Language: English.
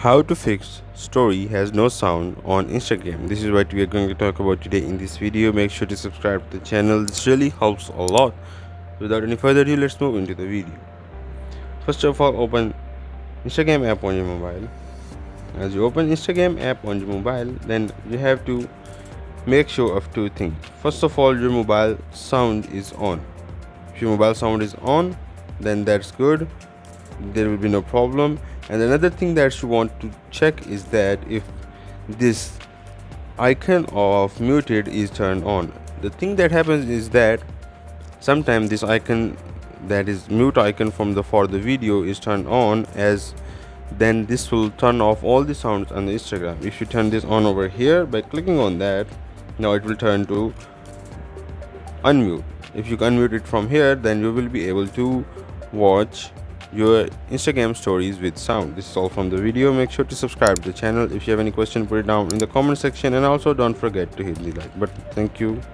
How to fix story has no sound on Instagram. This is what we are going to talk about today in this video. Make sure to subscribe to the channel. This really helps a lot. Without any further ado, let's move into the video. First of all, open Instagram app on your mobile. As you open Instagram app on your mobile, then you have to make sure of two things. First of all, your mobile sound is on. If your mobile sound is on, then that's good. There will be no problem. And another thing that you want to check is that if this icon of muted is turned on. The thing that happens is that sometimes this icon, that is mute icon from the for the video, is turned on, as then this will turn off all the sounds on the Instagram. If you turn this on over here by clicking on that, now it will turn to unmute. If you unmute it from here, then you will be able to watch your Instagram stories with sound. This is all from the video. Make sure to subscribe to the channel. If you have any question, put it down in the comment section, and also don't forget to hit the like button. Thank you.